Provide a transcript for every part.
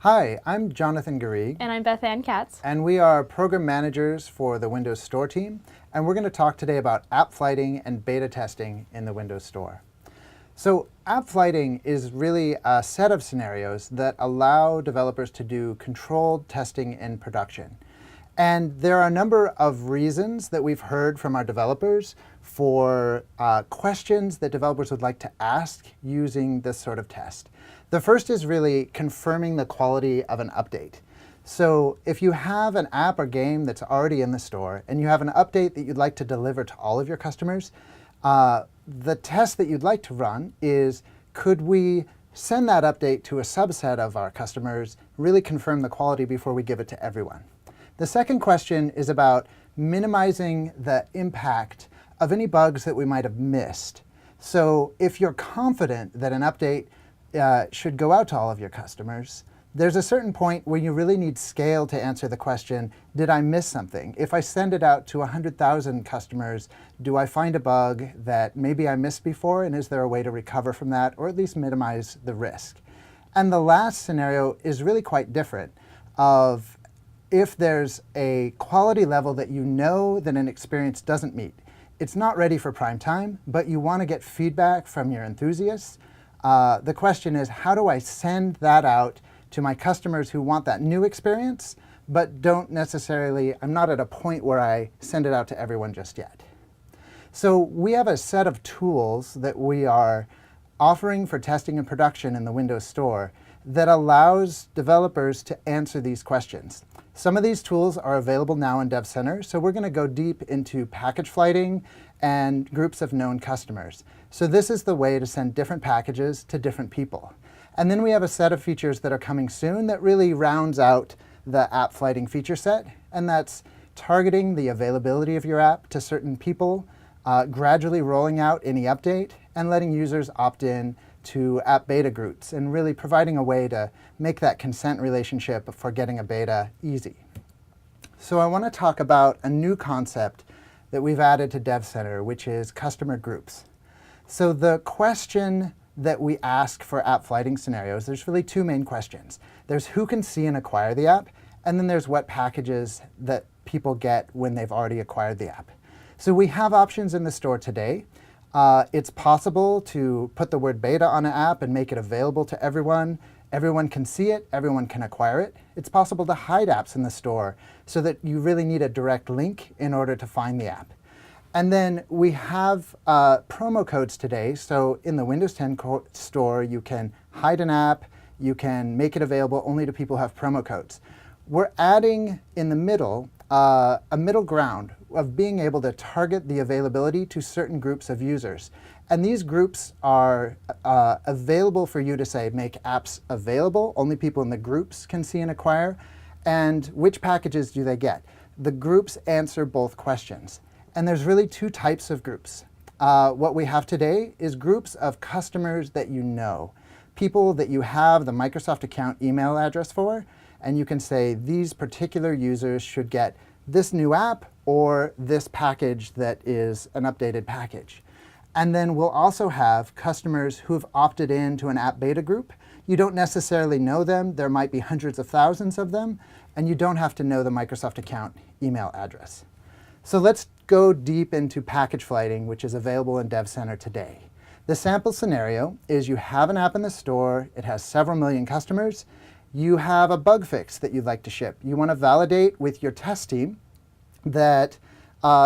Hi, I'm Jonathan Garrigue. And I'm Beth Ann Katz. And we are program managers for the Windows Store team. And we're going to talk today about app flighting and beta testing in the Windows Store. So app flighting is really a set of scenarios that allow developers to do controlled testing in production. And there are a number of reasons that we've heard from our developers for questions that developers would like to ask using this sort of test. The first is really confirming the quality of an update. So if you have an app or game that's already in the store and you have an update that you'd like to deliver to all of your customers, the test that you'd like to run is, could we send that update to a subset of our customers, really confirm the quality before we give it to everyone? The second question is about minimizing the impact of any bugs that we might have missed. So if you're confident that an update should go out to all of your customers, there's a certain point where you really need scale to answer the question, did I miss something? If I send it out to 100,000 customers, do I find a bug that maybe I missed before, and is there a way to recover from that, or at least minimize the risk? And the last scenario is really quite different, of if there's a quality level that you know that an experience doesn't meet. It's not ready for prime time, but you want to get feedback from your enthusiasts. The question is, how do I send that out to my customers who want that new experience, but don't necessarily, I'm not at a point where I send it out to everyone just yet. So we have a set of tools that we are offering for testing and production in the Windows Store that allows developers to answer these questions. Some of these tools are available now in Dev Center, so we're going to go deep into package flighting and groups of known customers. So this is the way to send different packages to different people. And then we have a set of features that are coming soon that really rounds out the app flighting feature set, and that's targeting the availability of your app to certain people, gradually rolling out any update, and letting users opt in to app beta groups, and really providing a way to make that consent relationship for getting a beta easy. So I want to talk about a new concept that we've added to Dev Center, which is customer groups. So the question that we ask for app flighting scenarios, there's really two main questions. There's who can see and acquire the app, and then there's what packages that people get when they've already acquired the app. So we have options in the store today. It's possible to put the word beta on an app and make it available to everyone. Everyone can see it, everyone can acquire it. It's possible to hide apps in the store so that you really need a direct link in order to find the app. And then we have promo codes today. So in the Windows 10 store, you can hide an app, you can make it available only to people who have promo codes. We're adding in the middle a middle ground of being able to target the availability to certain groups of users. And these groups are available for you to say, make apps available, only people in the groups can see and acquire, and which packages do they get? The groups answer both questions. And there's really two types of groups. What we have today is groups of customers that you know, people that you have the Microsoft account email address for, and you can say these particular users should get this new app or this package that is an updated package. And then we'll also have customers who have opted in to an app beta group. You don't necessarily know them. There might be hundreds of thousands of them, and you don't have to know the Microsoft account email address. So let's go deep into package flighting, which is available in Dev Center today. The sample scenario is you have an app in the store, it has several million customers, you have a bug fix that you'd like to ship. You want to validate with your test team that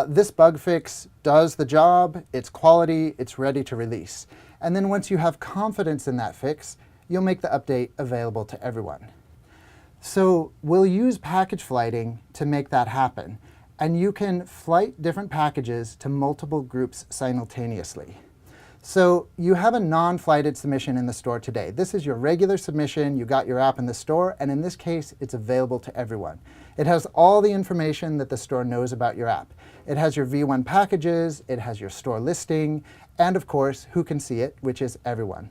this bug fix does the job, it's quality, it's ready to release. And then once you have confidence in that fix, you'll make the update available to everyone. So we'll use package flighting to make that happen. And you can flight different packages to multiple groups simultaneously. So you have a non-flighted submission in the store today. This is your regular submission. You got your app in the store, and in this case, it's available to everyone. It has all the information that the store knows about your app. It has your V1 packages, it has your store listing, and of course, who can see it, which is everyone.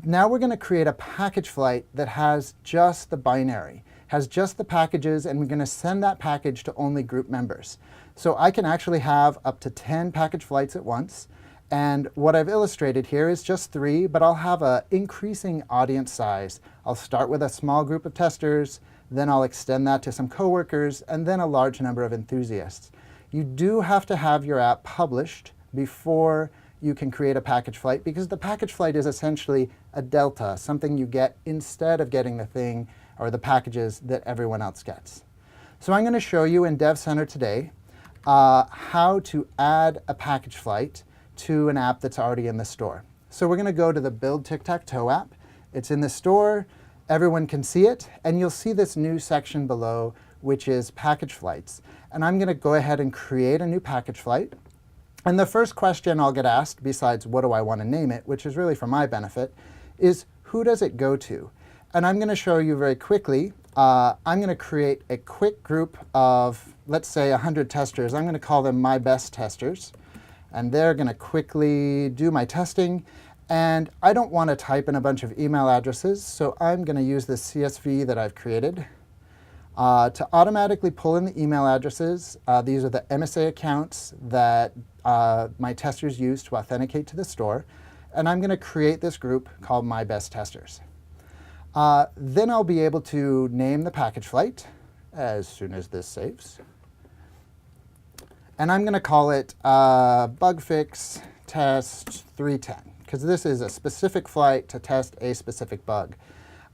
Now we're going to create a package flight that has just the binary, has just the packages, and we're going to send that package to only group members. So I can actually have up to 10 package flights at once, And what I've illustrated here is just 3, but I'll have an increasing audience size. I'll start with a small group of testers, then I'll extend that to some coworkers, and then a large number of enthusiasts. You do have to have your app published before you can create a package flight, because the package flight is essentially a delta, something you get instead of getting the thing or the packages that everyone else gets. So I'm going to show you in Dev Center today how to add a package flight to an app that's already in the store. So we're going to go to the Build Tic-Tac-Toe app. It's in the store. Everyone can see it. And you'll see this new section below, which is package flights. And I'm going to go ahead and create a new package flight. And the first question I'll get asked, besides what do I want to name it, which is really for my benefit, is who does it go to? And I'm going to show you very quickly. I'm going to create a quick group of, let's say, 100 testers. I'm going to call them my best testers. And they're going to quickly do my testing. And I don't want to type in a bunch of email addresses, so I'm going to use this CSV that I've created to automatically pull in the email addresses. These are the MSA accounts that my testers use to authenticate to the store. And I'm going to create this group called My Best Testers. Then I'll be able to name the package flight as soon as this saves. And I'm going to call it Bug Fix Test 310, because this is a specific flight to test a specific bug.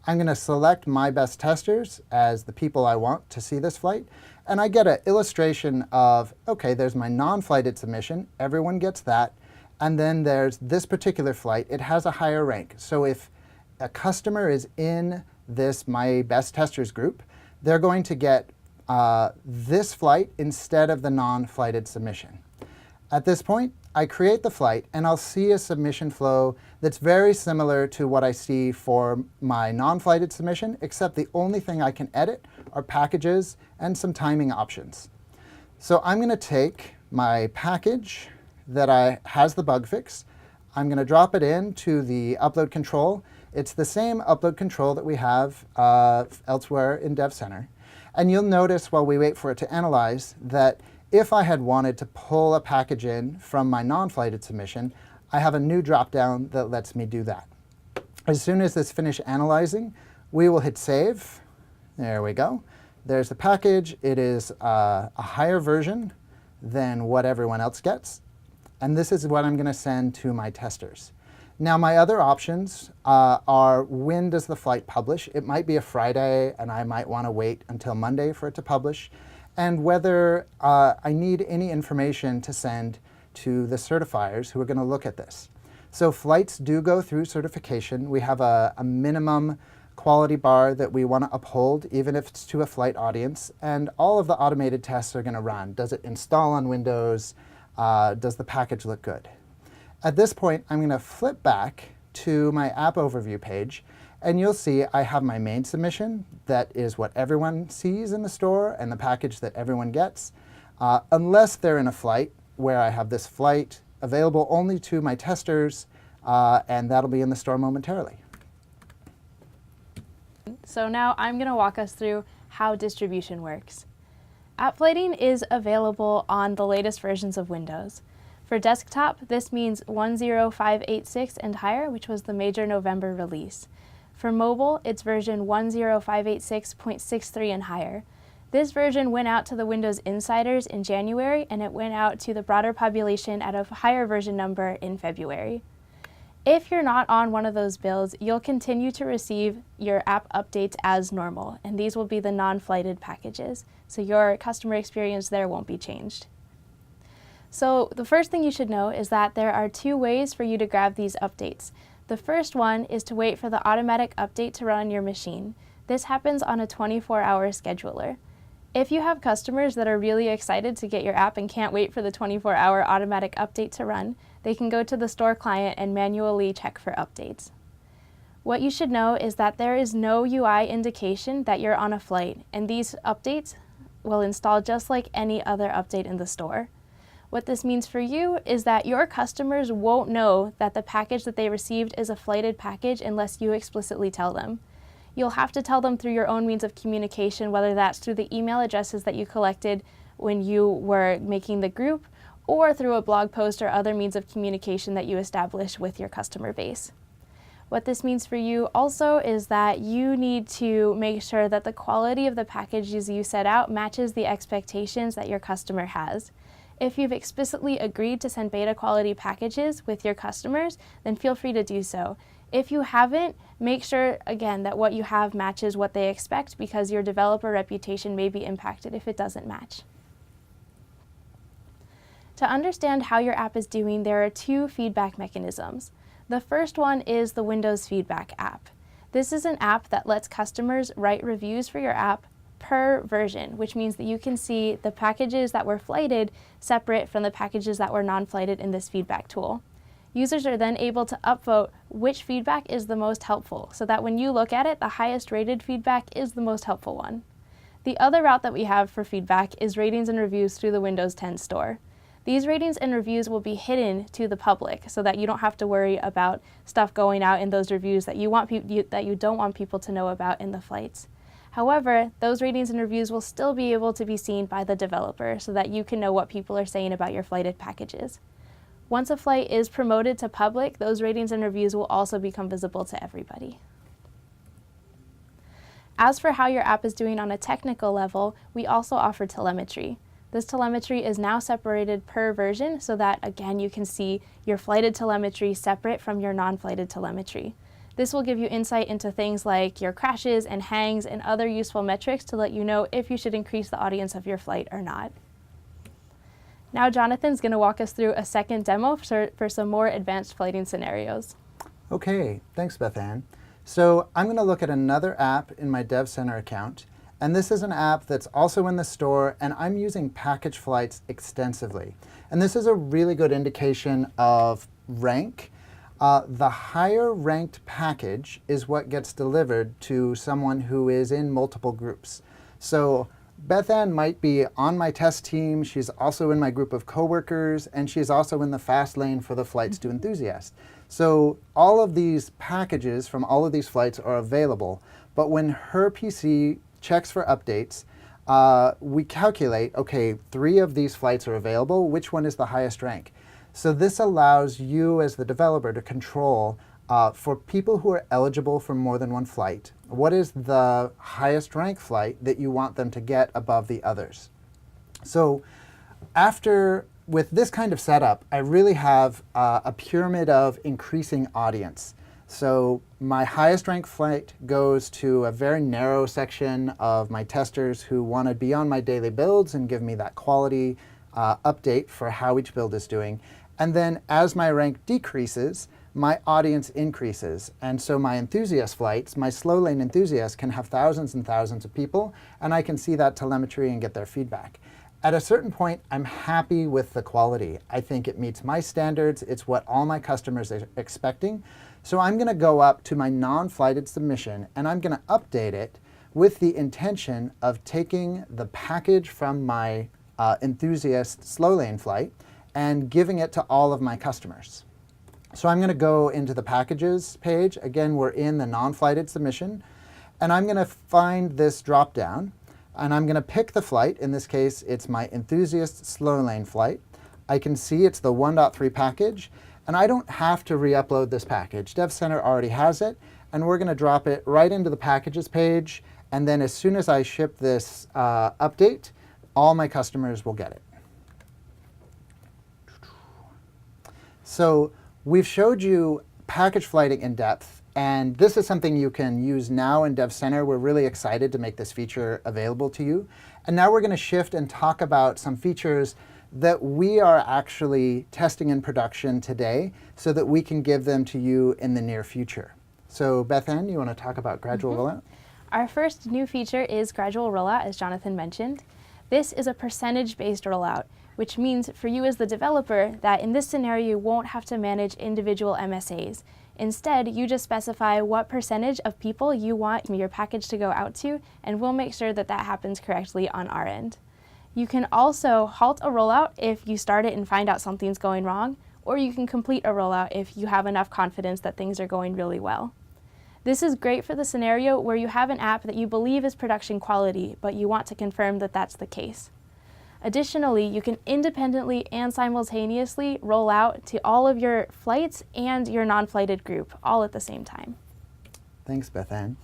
I'm going to select My Best Testers as the people I want to see this flight. And I get an illustration of, OK, there's my non-flighted submission. Everyone gets that. And then there's this particular flight. It has a higher rank. So if a customer is in this My Best Testers group, they're going to get this flight instead of the non-flighted submission. At this point, I create the flight, and I'll see a submission flow that's very similar to what I see for my non-flighted submission, except the only thing I can edit are packages and some timing options. So I'm going to take my package that has the bug fix. I'm going to drop it into the upload control. It's the same upload control that we have elsewhere in Dev Center. And you'll notice while we wait for it to analyze that if I had wanted to pull a package in from my non-flighted submission, I have a new drop-down that lets me do that. As soon as this finishes analyzing, we will hit save. There we go. There's the package. It is a higher version than what everyone else gets. And this is what I'm going to send to my testers. Now, my other options are when does the flight publish? It might be a Friday, and I might want to wait until Monday for it to publish. And whether I need any information to send to the certifiers who are going to look at this. So flights do go through certification. We have a minimum quality bar that we want to uphold, even if it's to a flight audience. And all of the automated tests are going to run. Does it install on Windows? Does the package look good? At this point, I'm going to flip back to my app overview page. And you'll see I have my main submission. That is what everyone sees in the store and the package that everyone gets, unless they're in a flight where I have this flight available only to my testers, and that'll be in the store momentarily. So now I'm going to walk us through how distribution works. App flighting is available on the latest versions of Windows. For desktop, this means 10586 and higher, which was the major November release. For mobile, it's version 10586.63 and higher. This version went out to the Windows insiders in January, and it went out to the broader population at a higher version number in February. If you're not on one of those builds, you'll continue to receive your app updates as normal, and these will be the non-flighted packages, so your customer experience there won't be changed. So the first thing you should know is that there are 2 ways for you to grab these updates. The first one is to wait for the automatic update to run on your machine. This happens on a 24-hour scheduler. If you have customers that are really excited to get your app and can't wait for the 24-hour automatic update to run, they can go to the store client and manually check for updates. What you should know is that there is no UI indication that you're on a flight, and these updates will install just like any other update in the store. What this means for you is that your customers won't know that the package that they received is a flighted package unless you explicitly tell them. You'll have to tell them through your own means of communication, whether that's through the email addresses that you collected when you were making the group, or through a blog post or other means of communication that you establish with your customer base. What this means for you also is that you need to make sure that the quality of the packages you set out matches the expectations that your customer has. If you've explicitly agreed to send beta quality packages with your customers, then feel free to do so. If you haven't, make sure, again, that what you have matches what they expect, because your developer reputation may be impacted if it doesn't match. To understand how your app is doing, there are two feedback mechanisms. The first one is the Windows Feedback app. This is an app that lets customers write reviews for your app per version, which means that you can see the packages that were flighted separate from the packages that were non-flighted in this feedback tool. Users are then able to upvote which feedback is the most helpful, so that when you look at it, the highest rated feedback is the most helpful one. The other route that we have for feedback is ratings and reviews through the Windows 10 store. These ratings and reviews will be hidden to the public so that you don't have to worry about stuff going out in those reviews that you don't want people to know about in the flights. However, those ratings and reviews will still be able to be seen by the developer so that you can know what people are saying about your flighted packages. Once a flight is promoted to public, those ratings and reviews will also become visible to everybody. As for how your app is doing on a technical level, we also offer telemetry. This telemetry is now separated per version so that, again, you can see your flighted telemetry separate from your non-flighted telemetry. This will give you insight into things like your crashes and hangs and other useful metrics to let you know if you should increase the audience of your flight or not. Now Jonathan's going to walk us through a second demo for some more advanced flighting scenarios. Okay, thanks Beth Ann. So I'm going to look at another app in my Dev Center account. And this is an app that's also in the store, and I'm using package flights extensively. And this is a really good indication of rank. The higher ranked package is what gets delivered to someone who is in multiple groups. So Beth Ann might be on my test team, she's also in my group of coworkers, and she's also in the fast lane for the Flights to Enthusiast. So all of these packages from all of these flights are available, but when her PC checks for updates, we calculate, okay, 3 of these flights are available, which one is the highest rank? So this allows you as the developer to control, for people who are eligible for more than one flight, what is the highest rank flight that you want them to get above the others? So with this kind of setup, I really have a pyramid of increasing audience. So my highest ranked flight goes to a very narrow section of my testers who want to be on my daily builds and give me that quality update for how each build is doing. And then as my rank decreases, my audience increases. And so my enthusiast flights, my slow lane enthusiasts, can have thousands and thousands of people, and I can see that telemetry and get their feedback. At a certain point, I'm happy with the quality. I think it meets my standards. It's what all my customers are expecting. So I'm going to go up to my non-flighted submission, and I'm going to update it with the intention of taking the package from my enthusiast slow lane flight and giving it to all of my customers. So I'm going to go into the packages page. Again, we're in the non-flighted submission, and I'm going to find this drop down, and I'm going to pick the flight. In this case, it's my enthusiast slow lane flight. I can see it's the 1.3 package, and I don't have to re-upload this package. Dev Center already has it, and we're going to drop it right into the packages page, and then as soon as I ship this update, all my customers will get it. So we've showed you package flighting in depth, and this is something you can use now in Dev Center. We're really excited to make this feature available to you. And now we're going to shift and talk about some features that we are actually testing in production today so that we can give them to you in the near future. So Beth Ann, you want to talk about gradual rollout? Our first new feature is gradual rollout, as Jonathan mentioned. This is a percentage-based rollout, which means for you as the developer that in this scenario you won't have to manage individual MSAs. Instead, you just specify what percentage of people you want your package to go out to, and we'll make sure that that happens correctly on our end. You can also halt a rollout if you start it and find out something's going wrong, or you can complete a rollout if you have enough confidence that things are going really well. This is great for the scenario where you have an app that you believe is production quality, but you want to confirm that that's the case. Additionally, you can independently and simultaneously roll out to all of your flights and your non-flighted group all at the same time. Thanks, Beth Ann.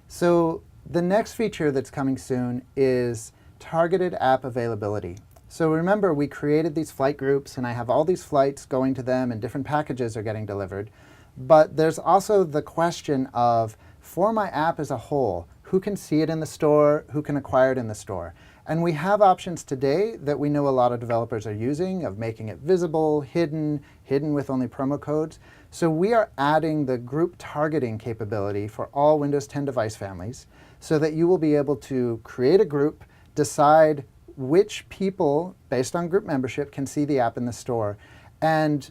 So the next feature that's coming soon is targeted app availability. So remember, we created these flight groups, and I have all these flights going to them, and different packages are getting delivered. But there's also the question of, for my app as a whole, who can see it in the store, who can acquire it in the store? And we have options today that we know a lot of developers are using, of making it visible, hidden with only promo codes. So we are adding the group targeting capability for all Windows 10 device families, so that you will be able to create a group, decide which people, based on group membership, can see the app in the store. And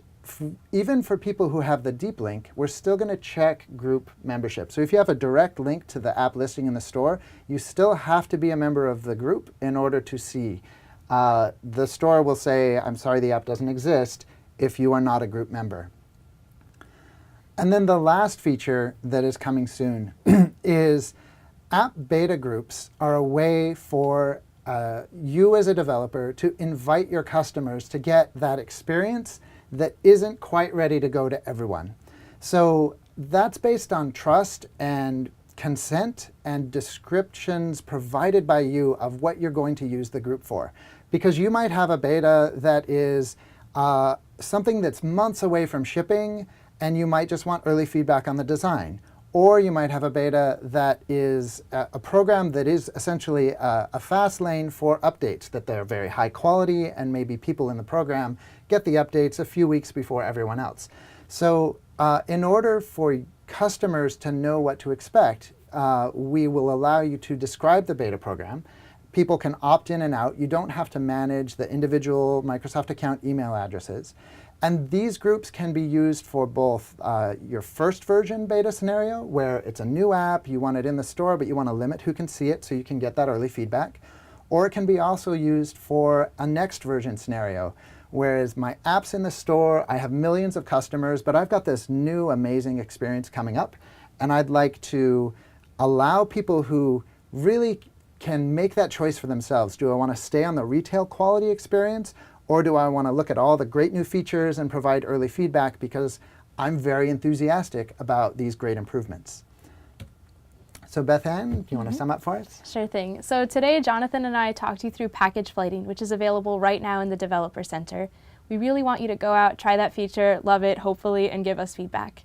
even for people who have the deep link, we're still going to check group membership. So if you have a direct link to the app listing in the store, you still have to be a member of the group in order to see. The store will say, I'm sorry, the app doesn't exist if you are not a group member. And then the last feature that is coming soon is app beta groups are a way for you as a developer to invite your customers to get that experience that isn't quite ready to go to everyone. So that's based on trust and consent and descriptions provided by you of what you're going to use the group for. Because you might have a beta that is something that's months away from shipping, and you might just want early feedback on the design. Or you might have a beta that is a program that is essentially a fast lane for updates, that they're very high quality, and maybe people in the program get the updates a few weeks before everyone else. So in order for customers to know what to expect, we will allow you to describe the beta program. People can opt in and out. You don't have to manage the individual Microsoft account email addresses. And these groups can be used for both your first version beta scenario, where it's a new app, you want it in the store, but you want to limit who can see it so you can get that early feedback. Or it can be also used for a next version scenario, whereas my app's in the store, I have millions of customers, but I've got this new amazing experience coming up, and I'd like to allow people who really can make that choice for themselves. Do I want to stay on the retail quality experience, or do I want to look at all the great new features and provide early feedback because I'm very enthusiastic about these great improvements? So Beth Ann, do you want to sum up for us? Sure thing. So today, Jonathan and I talked you through package flighting, which is available right now in the Developer Center. We really want you to go out, try that feature, love it, hopefully, and give us feedback.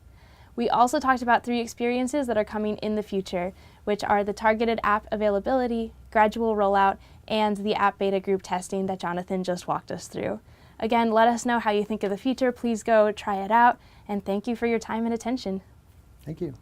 We also talked about 3 experiences that are coming in the future, which are the targeted app availability, gradual rollout, and the app beta group testing that Jonathan just walked us through. Again, let us know how you think of the feature. Please go try it out, and thank you for your time and attention. Thank you.